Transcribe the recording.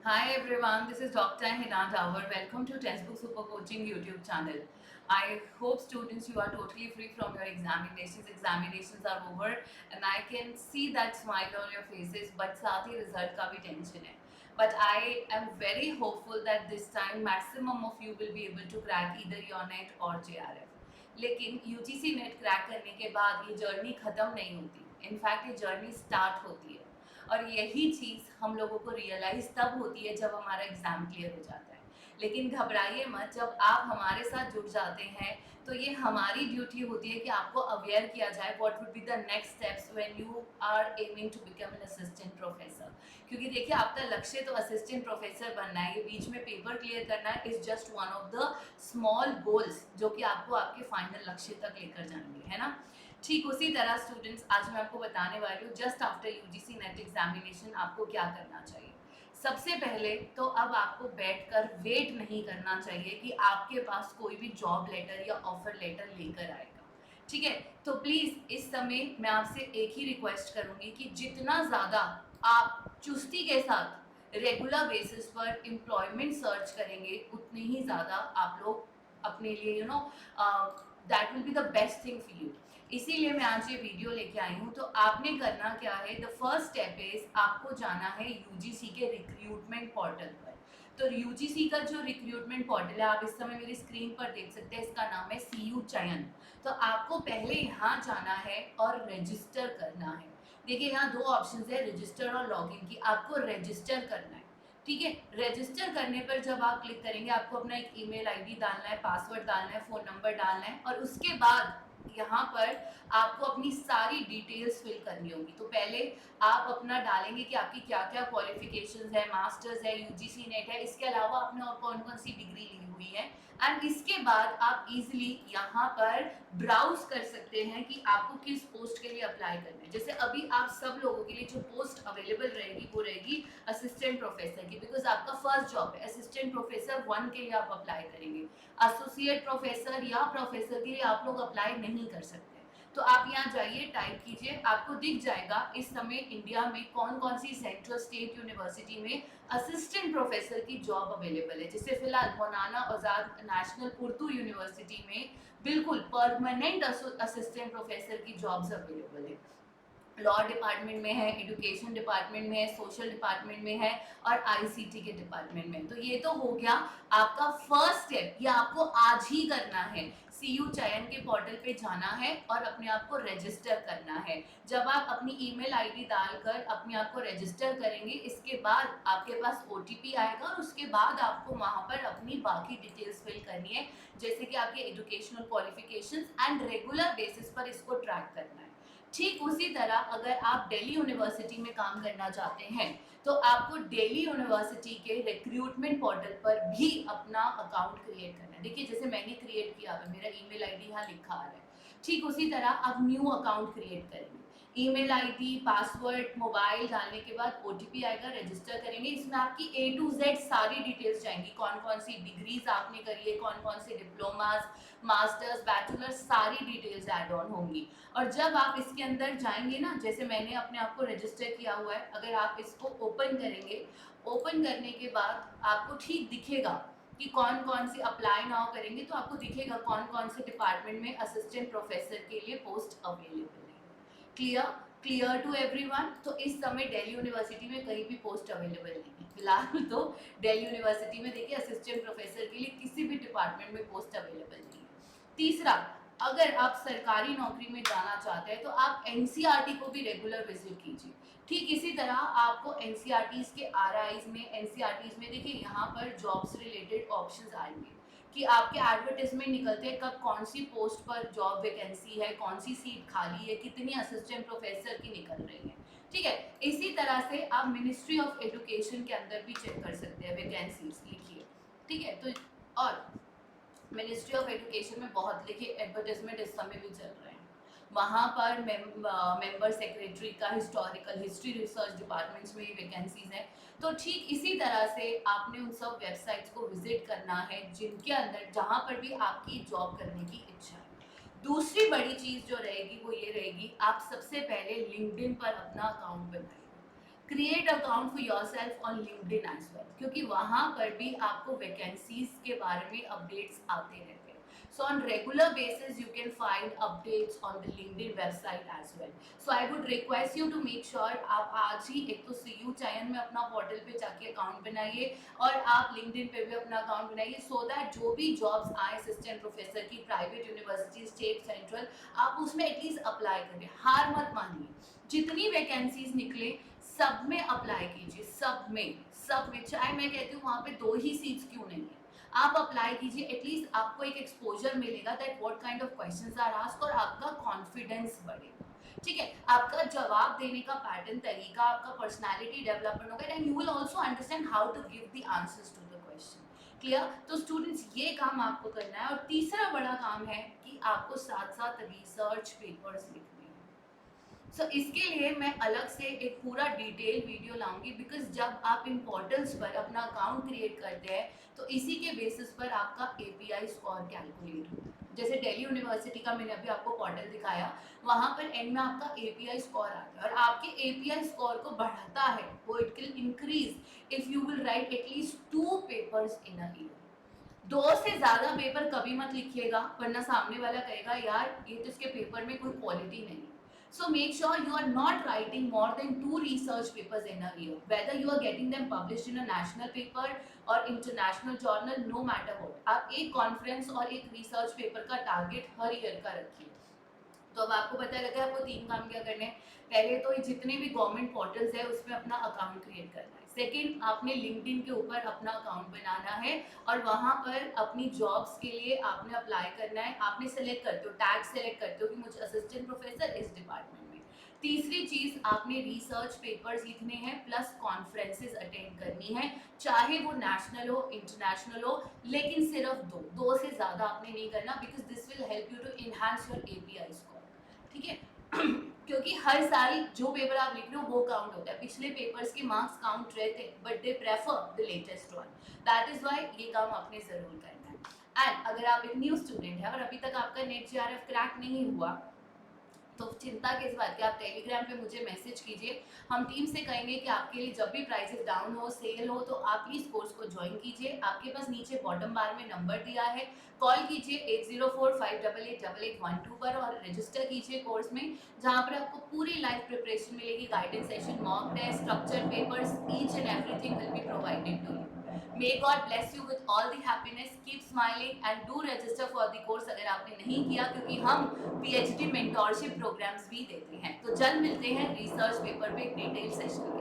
Hi everyone, this is Dr. Hina Dawar. Welcome to Textbook Super Coaching YouTube channel. I hope students you are totally free from your examinations. Examinations are over and I can see that smile on your faces, but साथ ही result का भी tension है. But I am very hopeful that this time maximum of you will be able to crack either your NET or JRF. लेकिन UGC net crack करने के बाद ये journey ख़त्म नहीं होती. इनफैक्ट ये जर्नी स्टार्ट होती है और यही चीज़ हम लोगों को रियलाइज़ तब होती है जब हमारा एग्ज़ाम क्लियर हो जाता है. लेकिन घबराइए मत, जब आप हमारे साथ जुड़ जाते हैं तो ये हमारी ड्यूटी होती है कि आपको अवेयर किया जाए what would be the next steps when you are aiming to become an assistant professor. क्योंकि देखिए आपका लक्ष्य तो असिस्टेंट प्रोफेसर बनना है, ये बीच में पेपर क्लियर करना है is just one of the small goals जो कि आपको आपके फाइनल लक्ष्य तक लेकर जाएंगे, है ना. ठीक उसी तरह स्टूडेंट्स आज मैं आपको बताने वाली हूँ just after UGC net examination आपको क्या करना चाहिए. सबसे पहले तो अब आपको बैठकर वेट नहीं करना चाहिए कि आपके पास कोई भी जॉब लेटर या ऑफर लेटर लेकर आएगा. ठीक है, तो प्लीज़ इस समय मैं आपसे एक ही रिक्वेस्ट करूँगी कि जितना ज़्यादा आप चुस्ती के साथ रेगुलर बेसिस पर एम्प्लॉयमेंट सर्च करेंगे उतनी ही ज़्यादा आप लोग अपने लिए that will be the best thing for you. इसीलिए मैं आज ये वीडियो लेके आई हूँ. तो आपने करना क्या है, द फर्स्ट स्टेप इज आपको जाना है यूजीसी के रिक्रूटमेंट पोर्टल पर. तो यूजीसी का जो रिक्रूटमेंट पोर्टल है आप इस समय मेरी स्क्रीन पर देख सकते हैं, इसका नाम है सीयू चयन. तो आपको पहले यहाँ जाना है और रजिस्टर करना है. देखिए यहाँ दो ऑप्शन है, रजिस्टर और लॉगिन की. आपको रजिस्टर करना है. ठीक है, रजिस्टर करने पर जब आप क्लिक करेंगे आपको अपना एक ईमेल आईडी डालना है, पासवर्ड डालना है, फ़ोन नंबर डालना है और उसके बाद यहाँ पर आपको अपनी सारी डिटेल्स फिल करनी होगी. तो पहले आप अपना डालेंगे कि आपकी क्या क्या क्वालिफिकेशंस है, मास्टर्स है, यूजीसी नेट है, इसके अलावा आपने और कौन कौन सी डिग्री ली हुई है. एंड इसके बाद आप इजीली यहाँ पर ब्राउज कर सकते हैं कि आपको किस पोस्ट के लिए अप्लाई करना है. जैसे अभी आप सब लोगों के लिए जो पोस्ट अवेलेबल रहेगी वो रहेगी असिस्टेंट प्रोफेसर की, बिकॉज आपका फर्स्ट जॉब है. असिस्टेंट प्रोफेसर 1 के लिए आप अप्लाई करेंगे. एसोसिएट प्रोफेसर या प्रोफेसर के लिए आप लोग अप्लाई नहीं कर सकते. तो आप यहाँ जाइए, टाइप कीजिए, आपको दिख जाएगा इस समय इंडिया में कौन कौन सी सेंट्रल स्टेट यूनिवर्सिटी में असिस्टेंट प्रोफेसर की जॉब अवेलेबल है. जैसे फिलहाल मौलाना आज़ाद नेशनल उर्दू यूनिवर्सिटी में बिल्कुल परमानेंट असिस्टेंट प्रोफेसर की जॉब्स अवेलेबल है. लॉ डिपार्टमेंट में है, एजुकेशन डिपार्टमेंट में है, सोशल डिपार्टमेंट में है और आईसीटी के डिपार्टमेंट में. तो ये तो हो गया आपका फर्स्ट स्टेप, ये आपको आज ही करना है. सीयू चयन के पोर्टल पे जाना है और अपने आप को रजिस्टर करना है. जब आप अपनी ईमेल आईडी डालकर अपने आप को रजिस्टर करेंगे इसके बाद आपके पास ओटीपी आएगा और उसके बाद आपको वहाँ पर अपनी बाकी डिटेल्स फिल करनी है, जैसे कि आपके educational qualifications and regular basis पर इसको ट्रैक करना है. ठीक उसी तरह अगर आप दिल्ली यूनिवर्सिटी में काम करना चाहते हैं तो आपको दिल्ली यूनिवर्सिटी के रिक्रूटमेंट पोर्टल पर भी अपना अकाउंट क्रिएट करना है. देखिए जैसे मैंने क्रिएट किया है, मेरा ईमेल आईडी यहाँ लिखा आ रहा है. ठीक उसी तरह आप न्यू अकाउंट क्रिएट करेंगे. ईमेल आईडी, पासवर्ड, मोबाइल डालने के बाद ओटीपी आएगा, रजिस्टर करेंगे. इसमें आपकी ए टू जेड सारी डिटेल्स जाएंगी, कौन कौन सी डिग्रीज आपने करी है, कौन कौन से डिप्लोमास, मास्टर्स, बैचलर्स, सारी डिटेल्स ऐड ऑन होंगी. और जब आप इसके अंदर जाएंगे ना, जैसे मैंने अपने आप को रजिस्टर किया हुआ है, अगर आप इसको ओपन करेंगे, ओपन करने के बाद आपको ठीक दिखेगा कि कौन कौन सी अप्लाई नाउ करेंगे तो आपको दिखेगा कौन कौन से डिपार्टमेंट में असिस्टेंट प्रोफेसर के लिए पोस्ट अवेलेबल है. Clear clear to everyone. तो इस समय दिल्ली यूनिवर्सिटी में कहीं भी पोस्ट अवेलेबल नहीं है. फिलहाल तो दिल्ली यूनिवर्सिटी में देखिए असिस्टेंट प्रोफेसर के लिए किसी भी डिपार्टमेंट में पोस्ट अवेलेबल नहीं है. तीसरा, अगर आप सरकारी नौकरी में जाना चाहते हैं तो आप एनसीईआरटी को भी रेगुलर विजिट कीजिए. ठीक इसी तरह आपको एनसीईआरटीज के आरआईज में, एनसीईआरटीज में देखिए यहाँ पर जॉब्स रिलेटेड ऑप्शंस आएंगे कि आपके एडवर्टाइजमेंट निकलते हैं कब कौन सी पोस्ट पर जॉब वैकेंसी है, कौन सी सीट खाली है, कितनी असिस्टेंट प्रोफेसर की निकल रही है. ठीक है, इसी तरह से आप मिनिस्ट्री ऑफ एजुकेशन के अंदर भी चेक कर सकते हैं वैकेंसीज लिखिए. ठीक है, तो और मिनिस्ट्री ऑफ एजुकेशन में बहुत देखिए एडवर्टाइजमेंट इस समय भी चल रहे हैं. वहाँ पर मेंबर सेक्रेटरी का हिस्टोरिकल हिस्ट्री रिसर्च डिपार्टमेंट्स में वैकेंसीज हैं. तो ठीक इसी तरह से आपने उन सब वेबसाइट्स को विजिट करना है जिनके अंदर जहाँ पर भी आपकी जॉब करने की इच्छा है. दूसरी बड़ी चीज़ जो रहेगी वो ये रहेगी, आप सबसे पहले लिंक्डइन पर अपना अकाउंट बनाइए. Create account for yourself on LinkedIn as well, क्योंकि वहां पर भी आपको वैकेंसीज के बारे में अपडेट्स आते रहते हैं. So on regular basis you can find updates on the LinkedIn website as well. So I would request you to make sure आप आज ही एक तो CU चयन में अपना पोर्टल पे जाके अकाउंट बनाइए और आप LinkedIn पे भी अपना अकाउंट बनाइए, सो दैट जो भी जॉब्स आए असिस्टेंट प्रोफेसर की प्राइवेट यूनिवर्सिटी स्टेट सेंट्रल, आप उसमें एटलीस्ट अप्लाई करिए. हार मत मानिए, जितनी वैकेंसीज निकले सब में अप्लाई कीजिए, सब में चाहे मैं कहती हूँ वहाँ पे 2 ही सीट्स क्यों नहीं है, आप अप्लाई कीजिए. एटलीस्ट आपको एक एक्सपोजर मिलेगा that what kind of questions are asked और आपका कॉन्फिडेंस बढ़ेगा. ठीक है, आपका जवाब देने का पैटर्न तरीका, आपका पर्सनालिटी डेवलपमेंट होगा and you will also understand how to give the answers to the question. Clear? तो स्टूडेंट्स ये काम आपको करना है. और तीसरा बड़ा काम है कि आपको साथ साथ रिसर्च पेपर्स लिखने. सो इसके लिए मैं अलग से एक पूरा डिटेल वीडियो लाऊंगी, बिकॉज जब आप इन पोर्टल्स पर अपना अकाउंट क्रिएट करते हैं तो इसी के बेसिस पर आपका API स्कोर कैलकुलेट होता है. जैसे दिल्ली यूनिवर्सिटी का मैंने अभी आपको पोर्टल दिखाया, वहाँ पर एंड में आपका API स्कोर आता है और आपके API स्कोर को बढ़ाता है वो. It will increase if you will write at least 2 papers in a year. 2 से ज़्यादा पेपर कभी मत लिखिएगा, वरना सामने वाला कहेगा यार ये तो इसके पेपर में कोई क्वालिटी नहीं. So make sure you are not writing more than 2 research papers in a year. Whether you are getting them published in a national paper or international journal, no matter what. आप एक conference और एक research paper का target हर year का रखिए. तो अब आपको पता लगा आपको 3 काम क्या करने हैं. पहले तो जितने भी गवर्नमेंट पोर्टल्स है उसमें अपना अकाउंट क्रिएट करना है. सेकेंड, आपने लिंक्डइन के ऊपर अपना अकाउंट बनाना है और वहाँ पर अपनी जॉब्स के लिए आपने अप्लाई करना है. आपने सेलेक्ट करते हो, टैग सेलेक्ट करते हो कि मुझे असिस्टेंट प्रोफेसर इस डिपार्टमेंट में. तीसरी चीज, आपने रिसर्च पेपर्स लिखने हैं प्लस कॉन्फ्रेंसेस अटेंड करनी है, चाहे वो नेशनल हो इंटरनेशनल हो, लेकिन सिर्फ 2 से ज़्यादा आपने नहीं करना, because this will help you to enhance your API score. ठीक है क्योंकि हर साल जो पेपर आप लिख रहे हो वो काउंट होता है. पिछले पेपर्स के मार्क्स काउंट रहते but they prefer the latest one. That is why ये काम आपने जरूर करना है. एंड अगर आप एक न्यू स्टूडेंट है और अभी तक आपका नेट JRF क्रैक नहीं हुआ, तो चिंता किस बात की, आप टेलीग्राम पे मुझे मैसेज कीजिए. हम टीम से कहेंगे कि आपके लिए जब भी प्राइसेस डाउन हो, सेल हो, तो आप प्लीज कोर्स को ज्वाइन कीजिए. आपके पास नीचे बॉटम बार में नंबर दिया है, कॉल कीजिए 8045888812 पर और रजिस्टर कीजिए कोर्स में, जहाँ पर आपको पूरी लाइव प्रिपरेशन मिलेगी. Guidance session, mock test, structure papers, each and everything will be provided to you. May God bless you with all the happiness. Keep smiling and do register for the course अगर आपने नहीं किया, क्योंकि हम PhD mentorship programs भी देते हैं. तो जल्द मिलते हैं रिसर्च पेपर पे डिटेल सेशन के